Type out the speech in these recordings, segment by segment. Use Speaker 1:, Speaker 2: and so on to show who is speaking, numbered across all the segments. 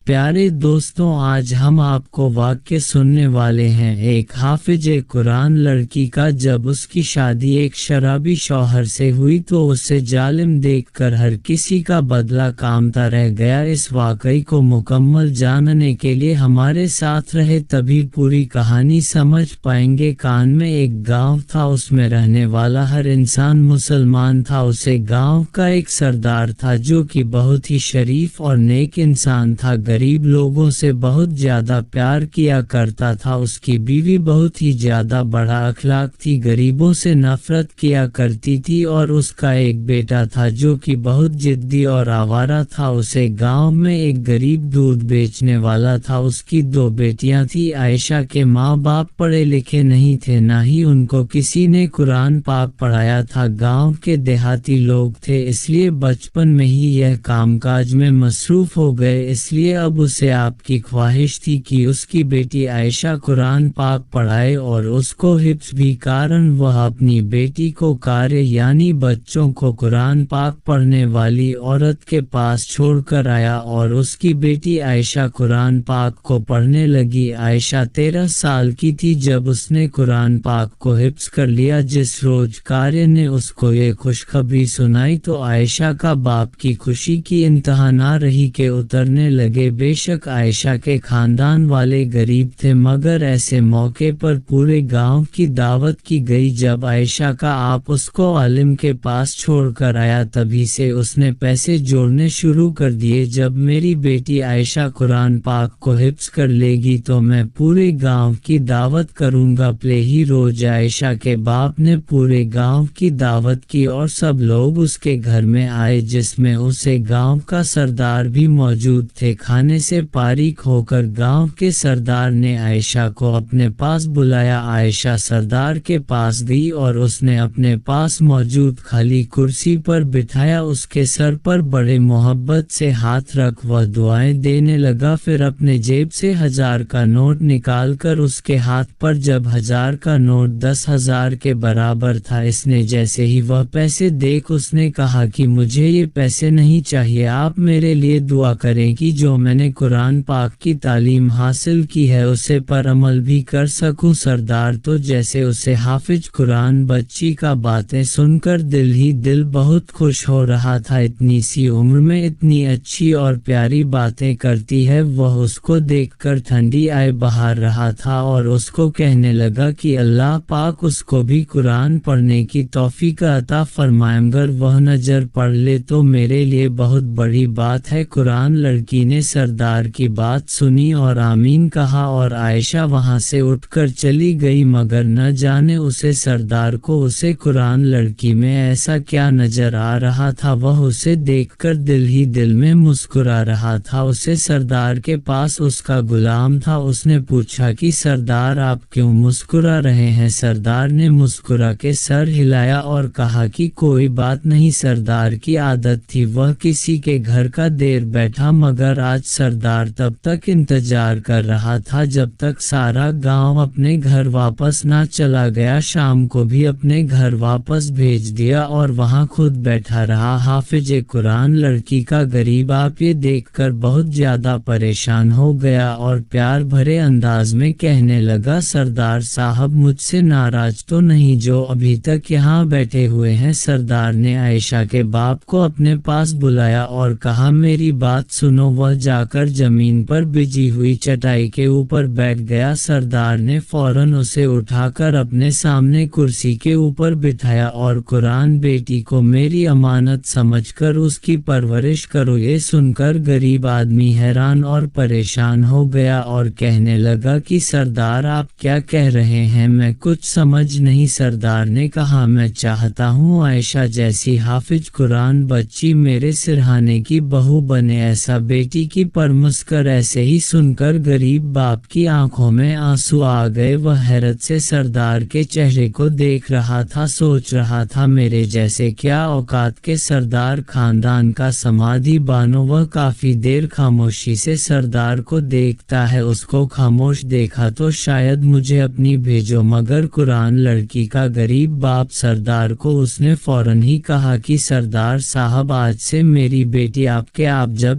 Speaker 1: پیارے دوستوں، آج ہم آپ کو واقعہ سننے والے ہیں ایک حافظ قرآن لڑکی کا۔ جب اس کی شادی ایک شرابی شوہر سے ہوئی تو اسے ظالم دیکھ کر ہر کسی کا بدلہ کامتا رہ گیا۔ اس واقعے کو مکمل جاننے کے لیے ہمارے ساتھ رہے، تبھی پوری کہانی سمجھ پائیں گے۔ کان میں ایک گاؤں تھا، اس میں رہنے والا ہر انسان مسلمان تھا۔ اسے گاؤں کا ایک سردار تھا جو کہ بہت ہی شریف اور نیک انسان تھا، غریب لوگوں سے بہت زیادہ پیار کیا کرتا تھا۔ اس کی بیوی بہت ہی زیادہ بڑا اخلاق تھی، غریبوں سے نفرت کیا کرتی تھی، اور اس کا ایک بیٹا تھا جو کہ بہت ضدی اور آوارہ تھا۔ اسے گاؤں میں ایک غریب دودھ بیچنے والا تھا۔ اس کی دو بیٹیاں تھیں۔ عائشہ کے ماں باپ پڑھے لکھے نہیں تھے، نہ ہی ان کو کسی نے قرآن پاک پڑھایا تھا۔ گاؤں کے دیہاتی لوگ تھے، اس لیے بچپن میں ہی یہ کام کاج میں مصروف ہو گئے۔ اس لیے اب اسے آپ کی خواہش تھی کہ اس کی بیٹی عائشہ قرآن پاک پڑھائے اور اس کو حفظ بھی کارن وہ اپنی بیٹی کو قاری یعنی بچوں کو قرآن پاک پڑھنے والی عورت کے پاس چھوڑ کر آیا، اور اس کی بیٹی عائشہ قرآن پاک کو پڑھنے لگی۔ عائشہ 13 سال کی تھی جب اس نے قرآن پاک کو حفظ کر لیا۔ جس روز قاری نے اس کو یہ خوشخبری سنائی تو عائشہ کا باپ کی خوشی کی انتہا نہ رہی کہ اترنے لگے۔ بے شک عائشہ کے خاندان والے غریب تھے، مگر ایسے موقع پر پورے گاؤں کی دعوت کی گئی۔ جب عائشہ کا آپ اس کو عالم کے پاس چھوڑ کر آیا، تبھی سے اس نے پیسے جوڑنے شروع کر دیے۔ جب میری بیٹی عائشہ قرآن پاک کو حفظ کر لے گی تو میں پورے گاؤں کی دعوت کروں گا۔ پہلے ہی روز عائشہ کے باپ نے پورے گاؤں کی دعوت کی اور سب لوگ اس کے گھر میں آئے، جس میں اسے گاؤں کا سردار بھی موجود تھے۔ کھانے سے فارغ ہو کر گاؤں کے سردار نے عائشہ کو اپنے پاس بلایا۔ عائشہ سردار کے پاس گئی اور اس نے اپنے پاس موجود خالی کرسی پر بٹھایا، اس کے سر پر بڑے محبت سے ہاتھ رکھ وہ دعائیں دینے لگا۔ پھر اپنے جیب سے 1000 کا نوٹ نکال کر اس کے ہاتھ پر، جب 1000 کا نوٹ 10,000 کے برابر تھا، اس نے جیسے ہی وہ پیسے دیکھ اس نے کہا کہ مجھے یہ پیسے نہیں چاہیے، آپ میرے لیے دعا کریں کہ جو میں نے قرآن پاک کی تعلیم حاصل کی ہے اسے پر عمل بھی کر سکوں۔ سردار تو جیسے اسے حافظ قرآن بچی کا باتیں سن کر دل ہی دل بہت خوش ہو رہا تھا۔ اتنی سی عمر میں اتنی اچھی اور پیاری باتیں کرتی ہے، وہ اس کو دیکھ کر ٹھنڈی آئے بہار رہا تھا اور اس کو کہنے لگا کہ اللہ پاک اس کو بھی قرآن پڑھنے کی توفیق عطا فرمائے، اگر وہ نظر پڑھ لے تو میرے لیے بہت بڑی بات ہے۔ قرآن لڑکی نے سردار کی بات سنی اور آمین کہا اور عائشہ وہاں سے اٹھ کر چلی گئی، مگر نہ جانے اسے سردار کو اسے قرآن لڑکی میں ایسا کیا نظر آ رہا تھا، وہ اسے دیکھ کر دل ہی دل میں مسکرا رہا تھا۔ اسے سردار کے پاس اس کا غلام تھا، اس نے پوچھا کہ سردار آپ کیوں مسکرا رہے ہیں؟ سردار نے مسکرا کے سر ہلایا اور کہا کہ کوئی بات نہیں۔ سردار کی عادت تھی وہ کسی کے گھر کا دیر بیٹھا، مگر آج سردار تب تک انتظار کر رہا تھا جب تک سارا گاؤں اپنے گھر واپس نہ چلا گیا۔ شام کو بھی اپنے گھر واپس بھیج دیا اور وہاں خود بیٹھا رہا۔ حافظ قرآن لڑکی کا غریب آپ یہ دیکھ کر بہت زیادہ پریشان ہو گیا اور پیار بھرے انداز میں کہنے لگا، سردار صاحب مجھ سے ناراض تو نہیں جو ابھی تک یہاں بیٹھے ہوئے ہیں؟ سردار نے عائشہ کے باپ کو اپنے پاس بلایا اور کہا میری بات سنو۔ وہ جا کر زمین پر بچھی ہوئی چٹائی کے اوپر بیٹھ گیا۔ سردار نے فوراً اسے اٹھا کر اپنے سامنے کرسی کے اوپر بٹھایا اور قرآن بیٹی کو میری امانت سمجھ کر اس کی پرورش کرو۔ یہ سن کر غریب آدمی حیران اور پریشان ہو گیا اور کہنے لگا کہ سردار آپ کیا کہہ رہے ہیں؟ میں کچھ سمجھ نہیں۔ سردار نے کہا میں چاہتا ہوں عائشہ جیسی حافظ قرآن بچی میرے سرہانے کی بہو بنے، ایسا بیٹی کی پرورش کر۔ ایسے ہی سن کر غریب باپ کی آنکھوں میں آنسو آ گئے، وہ حیرت سے سردار کے چہرے کو دیکھ رہا تھا، سوچ رہا تھا میرے جیسے کیا اوقات کے سردار خاندان کا سمادھی بانو۔ وہ کافی دیر خاموشی سے سردار کو دیکھتا ہے، اس کو خاموش دیکھا تو شاید مجھے اپنی بھیجو، مگر قرآن لڑکی کا غریب باپ سردار کو اس نے فوراً ہی کہا کہ سردار صاحب آج سے میری بیٹی آپ کے، آپ جب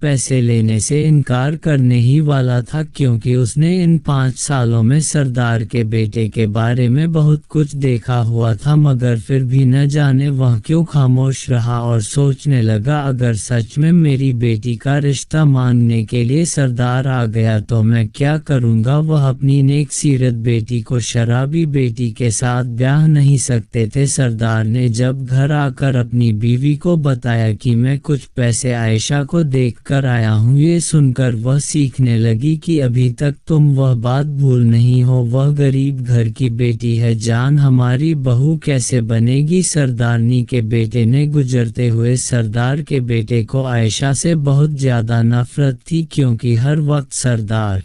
Speaker 1: پیسے لینے سے انکار کرنے ہی والا تھا، کیونکہ اس نے ان 5 سالوں میں سردار کے بیٹے کے بارے میں بہت کچھ دیکھا ہوا تھا، مگر پھر بھی نہ جانے وہ کیوں خاموش رہا اور سوچنے لگا اگر سچ میں میری بیٹی کا رشتہ مانگنے کے لیے سردار آ گیا تو میں کیا کروں گا۔ وہ اپنی نیک سیرت بیٹی کو شرابی بیٹی کے ساتھ بیاہ نہیں سکتے تھے۔ سردار نے جب گھر آ کر اپنی بیوی کو بتایا کہ میں کچھ پیسے عائشہ کو دیکھ کر آیا ہوں، یہ سن کر وہ سیکھنے لگی کہ ابھی تک تم وہ بات بھول نہیں ہو، وہ غریب گھر کی بیٹی ہے، جان ہماری بہو کیسے بنے گی۔ سردارنی کے بیٹے نے گزرتے ہوئے سردار کے بیٹے کو عائشہ سے بہت زیادہ نفرت تھی، کیونکہ ہر وقت سردار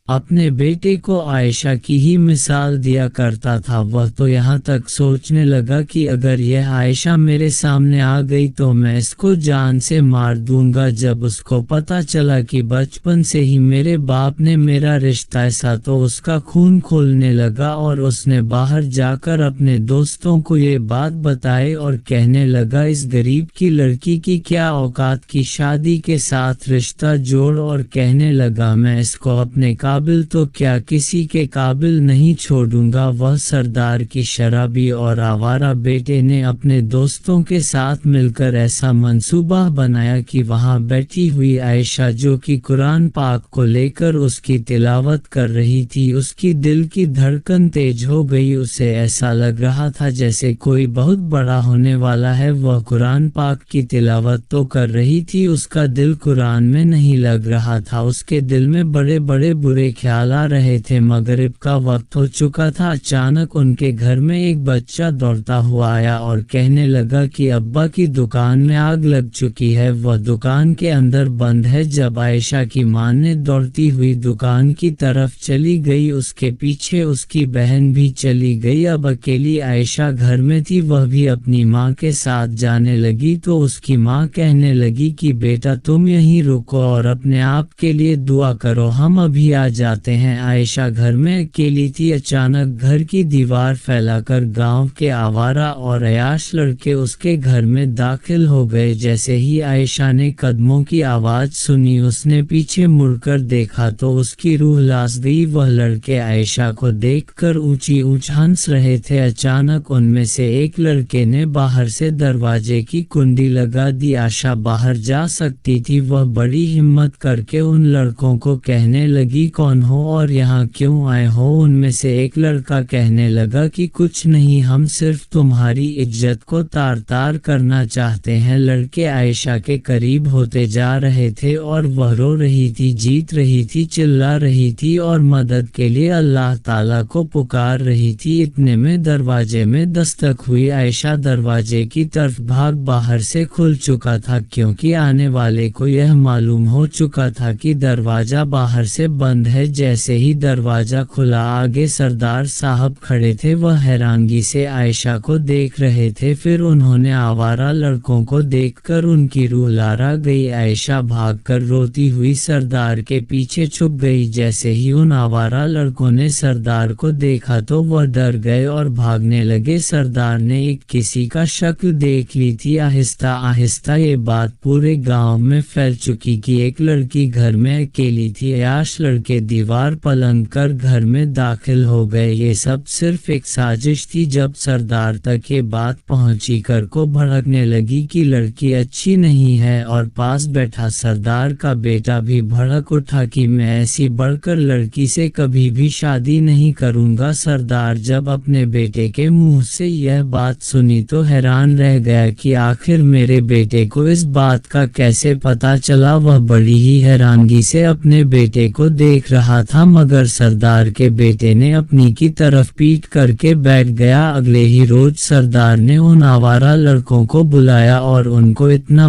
Speaker 1: اپنے بیٹے کو عائشہ کی ہی مثال دیا کرتا تھا۔ وہ تو یہاں تک سوچنے لگا کہ اگر یہ عائشہ میرے سامنے آ گئی تو میں اس کو جان سے مار دوں گا۔ جب اس کو پتہ چلا کہ بچپن سے ہی میرے باپ نے میرا رشتہ ایسا تو اس کا خون کھولنے لگا اور اس نے باہر جا کر اپنے دوستوں کو یہ بات بتائی اور کہنے لگا اس غریب کی لڑکی کی کیا اوقات کی شادی کے ساتھ رشتہ جوڑ، اور کہنے لگا میں اس کو اپنے قابل تو کیا کسی کے قابل نہیں چھوڑوں گا۔ وہ سردار کی شرابی اور آوارہ بیٹے نے اپنے دوستوں کے ساتھ مل کر ایسا منصوبہ بنایا کہ وہاں بیٹھی ہوئی عائشہ جو کہ قرآن پاک کو لے کر اس کی تلاوت کر رہی تھی، اس کی دل کی دھڑکن تیز ہو گئی، اسے ایسا لگ رہا تھا جیسے کوئی بہت بڑا ہونے والا ہے۔ وہ قرآن پاک کی تلاوت تو کر رہی تھی، اس کا دل قرآن میں نہیں لگ رہا تھا، اس کے دل میں بڑے بڑے برے خیال آ رہے تھے۔ مغرب کا وقت ہو چکا تھا، اچانک ان کے گھر میں ایک بچہ دوڑتا ہوا آیا اور کہنے لگا کہ ابا کی دکان میں آگ لگ چکی ہے، وہ دکان کے اندر بند ہے۔ جب عائشہ کی ماں نے دوڑتی ہوئی دکان کی طرف چلی گئی، اس کے پیچھے اس کی بہن بھی چلی گئی۔ اب اکیلی عائشہ گھر میں تھی، وہ بھی اپنی ماں کے ساتھ جانے لگی تو اس کی ماں کہنے لگی کہ بیٹا تم یہیں رکو اور اپنے آپ کے لیے دعا کرو، ہم ابھی آ جاتے ہیں۔ عائشہ گھر میں اکیلی تھی، اچانک گھر کی دیوار پھیلا کر گاؤں کے آوارہ اور عیاش لڑکے اس کے گھر میں داخل ہو گئے۔ جیسے ہی عائشہ نے قدموں کی آواز سنی، اس نے پیچھے مڑ کر دیکھا تو اس کی روح لاس گئی۔ وہ لڑکے عائشہ کو دیکھ کر اونچی اونچ ہنس رہے تھے۔ اچانک ان میں سے ایک لڑکے نے باہر سے دروازے کی کنڈی لگا دی، عائشہ باہر جا سکتی تھی۔ وہ بڑی ہمت کر کے ان لڑکوں کو کہنے لگی کون ہو اور یہاں کیوں آئے ہو؟ ان میں سے ایک لڑکا کہنے لگا کہ کچھ نہیں، ہم صرف تمہاری عزت کو تار تار کرنا چاہتے ہیں۔ لڑکے عائشہ کے قریب ہوتے جا رہے تھے اور وہ رو رہی تھی، جیت رہی تھی، چلا رہی تھی اور مدد کے لیے اللہ تعالیٰ کو پکار رہی تھی۔ اتنے میں دروازے میں دستک ہوئی، عائشہ دروازے کی طرف بھاگ باہر سے کھل چکا تھا، کیونکہ آنے والے کو یہ معلوم ہو چکا تھا کہ دروازہ باہر سے بند ہے۔ جیسے ہی دروازہ کھلا، آگے سردار صاحب کھڑے تھے، وہ حیرانگی سے عائشہ کو دیکھ رہے تھے، پھر انہوں نے آوارہ لڑکوں کو دیکھ کر ان کی روح لارا گئی۔ عائشہ بھاگ کر روتی ہوئی سردار کے پیچھے چھپ گئی۔ جیسے ہی ان آوارہ لڑکوں نے سردار کو دیکھا تو وہ ڈر گئے اور بھاگنے لگے۔ سردار نے ایک کسی کا شکل دیکھ لی تھی۔ آہستہ آہستہ یہ بات پورے گاؤں میں پھیل چکی کہ ایک لڑکی گھر میں اکیلی تھی۔ عیاش لڑکے دیوار پلنگ کر گھر میں داخل ہو گئے۔ یہ سب صرف ایک سازش تھی۔ جب سردار تک یہ بات پہنچی کر کو بھڑکنے لگی کہ لڑکی اچھی نہیں ہے، اور پاس بیٹھا سردار کا بیٹا بھی بھڑک اٹھا کہ میں ایسی بڑھ کر لڑکی سے کبھی بھی شادی نہیں کروں گا۔ سردار جب اپنے بیٹے کے منہ سے یہ بات سنی تو حیران رہ گیا کہ آخر میرے بیٹے کو اس بات کا کیسے پتہ چلا۔ وہ بڑی ہی حیرانگی سے اپنے بیٹے کو دیکھ رہا تھا، مگر سردار کے بیٹے نے اپنی کی طرف پیٹ کر کے بیٹھ گیا۔ اگلے ہی روز سردار نے ان آوارہ لڑکوں کو بلایا اور ان کو اتنا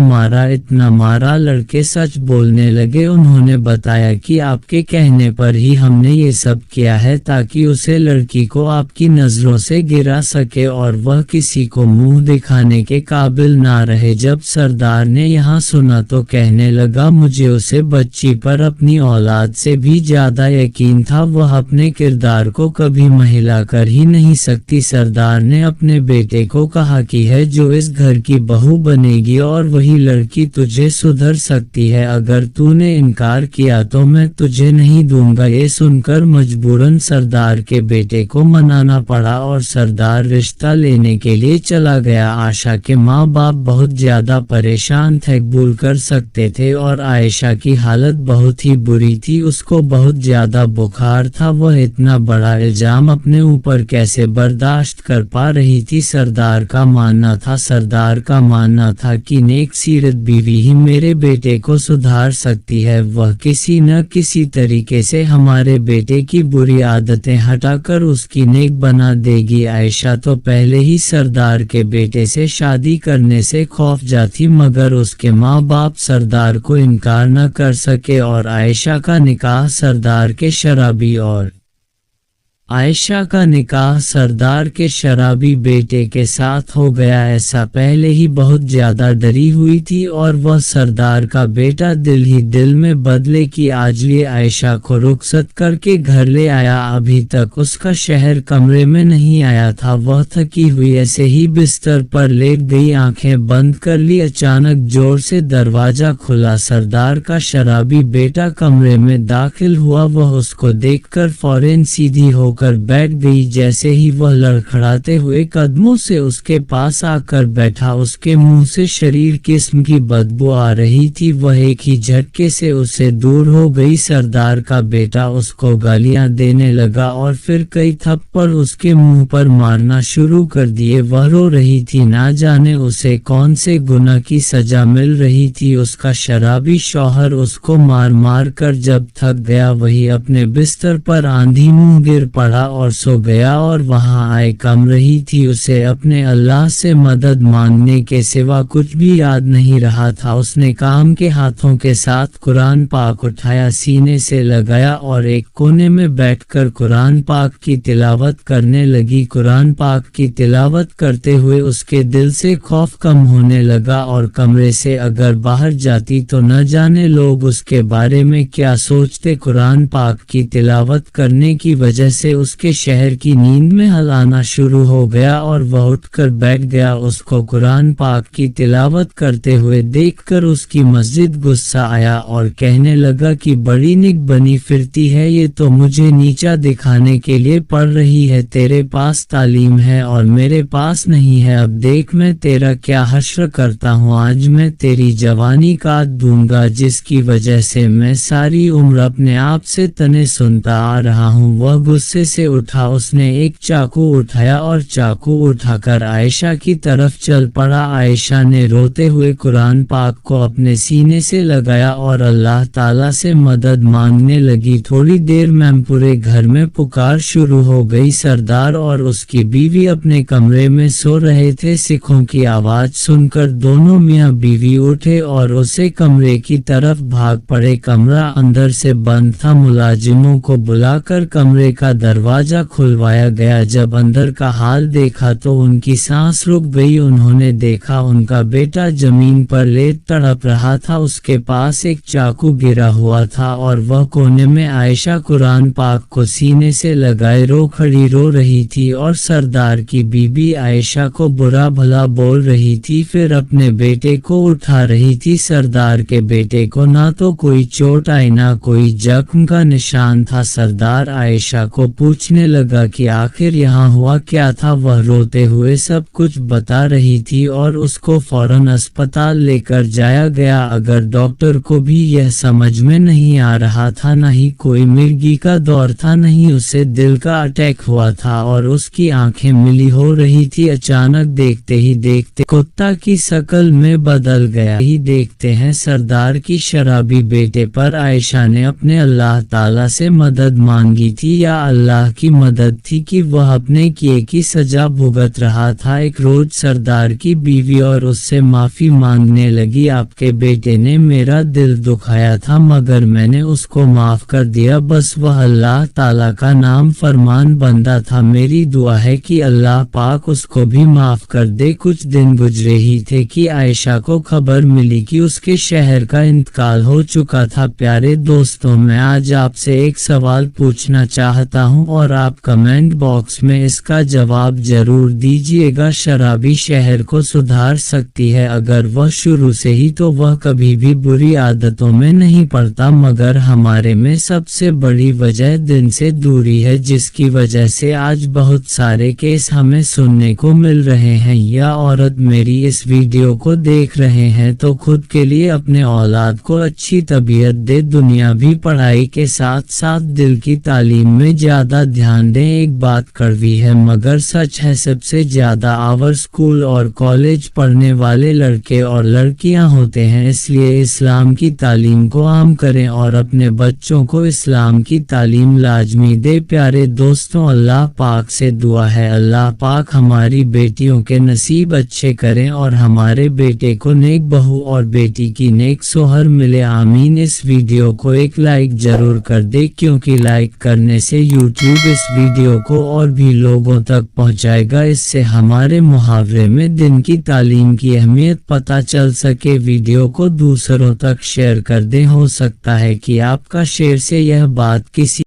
Speaker 1: مارا لڑکے سچ بولنے لگے۔ انہوں نے بتایا کہ آپ کے کہنے پر ہی ہم نے یہ سب کیا ہے تاکہ اسے لڑکی کو آپ کی نظروں سے گرا سکے اور وہ کسی کو منہ دکھانے کے قابل نہ رہے۔ جب سردار نے یہاں سنا تو کہنے لگا مجھے اسے بچی پر اپنی اولاد سے بھی زیادہ یقین تھا وہ اپنے کردار کو کبھی مہلا کر ہی نہیں سکتی۔ سردار نے اپنے بیٹے کو کہا کہ ہے جو اس گھر کی بہو بنے گی اور وہی لڑکی تجھے سدھر سکتی ہے، اگر تو نے انکار کیا تو میں تجھے نہیں دوں گا۔ یہ سن کر مجبوراً سردار کے بیٹے کو منانا پڑا اور سردار رشتہ لینے کے لیے چلا گیا۔ عائشہ کے ماں باپ بہت زیادہ پریشان تھے، قبول کر سکتے تھے اور عائشہ کی حالت بہت ہی بری تھی، اس کو بہت زیادہ بخار تھا، وہ اتنا بڑا الزام اپنے اوپر کیسے برداشت کر پا رہی تھی۔ سردار کا ماننا تھا کہ نیک سیرت بیوی ہی میرے بیٹے کو سدھار سکتی ہے، وہ کسی نہ کسی طریقے سے ہمارے بیٹے کی بری عادتیں ہٹا کر اس کی نیک بنا دے گی۔ عائشہ تو پہلے ہی سردار کے بیٹے سے شادی کرنے سے خوفزدہ تھی، مگر اس کے ماں باپ سردار کو انکار نہ کر سکے اور عائشہ کا نکاح سردار کے شرابی بیٹے کے ساتھ ہو گیا۔ ایسا پہلے ہی بہت زیادہ ڈری ہوئی تھی اور وہ سردار کا بیٹا دل ہی دل میں بدلے کی آج لیے عائشہ کو رخصت کر کے گھر لے آیا۔ ابھی تک اس کا شوہر کمرے میں نہیں آیا تھا، وہ تھکی ہوئی ایسے ہی بستر پر لیٹ گئی، آنکھیں بند کر لی۔ اچانک زور سے دروازہ کھلا، سردار کا شرابی بیٹا کمرے میں داخل ہوا، وہ اس کو دیکھ کر فوراً سیدھی ہو کر بیٹھ گئی۔ جیسے ہی وہ لڑکھڑاتے ہوئے قدموں سے اس کے پاس آ کر بیٹھا، اس کے منہ سے شریر قسم کی بدبو آ رہی تھی، وہ ایک ہی جھٹکے سے اس سے دور ہو گئی۔ سردار کا بیٹا اس کو گالیاں دینے لگا اور پھر کئی تھپڑ اس کے منہ پر مارنا شروع کر دیے۔ وہ رو رہی تھی، نہ جانے اسے کون سے گناہ کی سزا مل رہی تھی۔ اس کا شرابی شوہر اس کو مار مار کر جب تھک گیا، وہی اپنے بستر پر آندھی منہ گر پڑا اور سو گیا اور وہاں آئے کم رہی تھی۔ اسے اپنے اللہ سے مدد مانگنے کے سوا کچھ بھی یاد نہیں رہا تھا۔ اس نے کام کے ہاتھوں کے ساتھ قرآن پاک اٹھایا، سینے سے لگایا اور ایک کونے میں بیٹھ کر قرآن پاک کی تلاوت کرنے لگی۔ قرآن پاک کی تلاوت کرتے ہوئے اس کے دل سے خوف کم ہونے لگا اور کمرے سے اگر باہر جاتی تو نہ جانے لوگ اس کے بارے میں کیا سوچتے۔ قرآن پاک کی تلاوت کرنے کی وجہ سے اس کے شوہر کی نیند میں حل آنا شروع ہو گیا اور وہ اٹھ کر بیٹھ گیا۔ اس کو قرآن پاک کی تلاوت کرتے ہوئے دیکھ کر اس کی مزید غصہ آیا اور کہنے لگا کہ بڑی نیک بنی پھرتی ہے، یہ تو مجھے نیچا دکھانے کے لیے پڑھ رہی ہے، تیرے پاس تعلیم ہے اور میرے پاس نہیں ہے، اب دیکھ میں تیرا کیا حشر کرتا ہوں، آج میں تیری جوانی کاٹ دوں گا جس کی وجہ سے میں ساری عمر اپنے آپ سے تنے سنتا آ رہا ہوں۔ وہ غصے سے اٹھا، اس نے ایک چاقو اٹھایا اور چاقو اٹھا کر عائشہ کی طرف چل پڑا۔ عائشہ نے روتے ہوئے قرآن پاک کو اپنے سینے سے لگایا اور اللہ تعالیٰ سے مدد مانگنے لگی۔ تھوڑی دیر میں پورے گھر میں پکار شروع ہو گئی۔ سردار اور اس کی بیوی اپنے کمرے میں سو رہے تھے، سکھوں کی آواز سن کر دونوں میاں بیوی اٹھے اور اسے کمرے کی طرف بھاگ پڑے۔ کمرہ اندر سے بند تھا، ملازموں کو بلا کر کمرے کا دروازہ کھلوایا گیا۔ جب اندر کا حال دیکھا تو ان کی سانس رک گئی، انہوں نے دیکھا ان کا بیٹا زمین پر لیٹ تڑپ رہا تھا، اس کے پاس ایک چاقو گرا ہوا تھا اور وہ کونے میں عائشہ قرآن پاک کو سینے سے لگائے کھڑی رو رہی تھی اور سردار کی بیوی عائشہ کو برا بھلا بول رہی تھی، پھر اپنے بیٹے کو اٹھا رہی تھی۔ سردار کے بیٹے کو نہ تو کوئی چوٹ آئی نہ کوئی زخم کا نشان تھا۔ سردار عائشہ کو پوچھنے لگا کہ آخر یہاں ہوا کیا تھا، وہ روتے ہوئے سب کچھ بتا رہی تھی اور اس کو فوراً اسپتال لے کر جایا گیا۔ اگر ڈاکٹر کو بھی یہ سمجھ میں نہیں آ رہا تھا، نہ ہی کوئی مرگی کا دور تھا، نہ ہی اسے دل کا اٹیک ہوا تھا اور اس کی آنکھیں ملی ہو رہی تھی۔ اچانک دیکھتے ہی دیکھتے کتا کی شکل میں بدل گیا ہی دیکھتے ہیں سردار کی شرابی بیٹے پر عائشہ نے اپنے اللہ تعالیٰ سے مدد مانگی تھی، یا اللہ اللہ کی مدد تھی کہ وہ اپنے کیے کی سزا بھگت رہا تھا۔ ایک روز سردار کی بیوی اور اس سے معافی مانگنے لگی، آپ کے بیٹے نے میرا دل دکھایا تھا مگر میں نے اس کو معاف کر دیا، بس وہ اللہ تعالیٰ کا نام فرمان بندہ تھا، میری دعا ہے کہ اللہ پاک اس کو بھی معاف کر دے۔ کچھ دن گزرے ہی تھے کہ عائشہ کو خبر ملی کہ اس کے شوہر کا انتقال ہو چکا تھا۔ پیارے دوستوں، میں آج آپ سے ایک سوال پوچھنا چاہتا ہوں اور آپ کمنٹ باکس میں اس کا جواب ضرور دیجیے گا۔ شرابی شوہر کو سدھار سکتی ہے اگر وہ شروع سے ہی تو وہ کبھی بھی بری عادتوں میں نہیں پڑتا، مگر ہمارے میں سب سے بڑی وجہ دن سے دوری ہے، جس کی وجہ سے آج بہت سارے کیس ہمیں سننے کو مل رہے ہیں۔ یا عورت میری اس ویڈیو کو دیکھ رہے ہیں تو خود کے لیے اپنے اولاد کو اچھی تربیت دے، دنیاوی پڑھائی کے ساتھ ساتھ دل کی تعلیم میں زیادہ دھیان دیں۔ ایک بات کڑوی ہے مگر سچ ہے، سب سے زیادہ آور اسکول اور کالج پڑھنے والے لڑکے اور لڑکیاں ہوتے ہیں، اس لیے اسلام کی تعلیم کو عام کریں اور اپنے بچوں کو اسلام کی تعلیم لازمی دے۔ پیارے دوستوں، اللہ پاک سے دعا ہے اللہ پاک ہماری بیٹیوں کے نصیب اچھے کریں اور ہمارے بیٹے کو نیک بہو اور بیٹی کی نیک شوہر ملے، آمین۔ اس ویڈیو کو ایک لائک ضرور کر دے کیونکہ لائک کرنے سے یوٹیوب اس ویڈیو کو اور بھی لوگوں تک پہنچائے گا، اس سے ہمارے محاورے میں دن کی تعلیم کی اہمیت پتہ چل سکے۔ ویڈیو کو دوسروں تک شیئر کر دیں، ہو سکتا ہے کہ آپ کا شیئر سے یہ بات کسی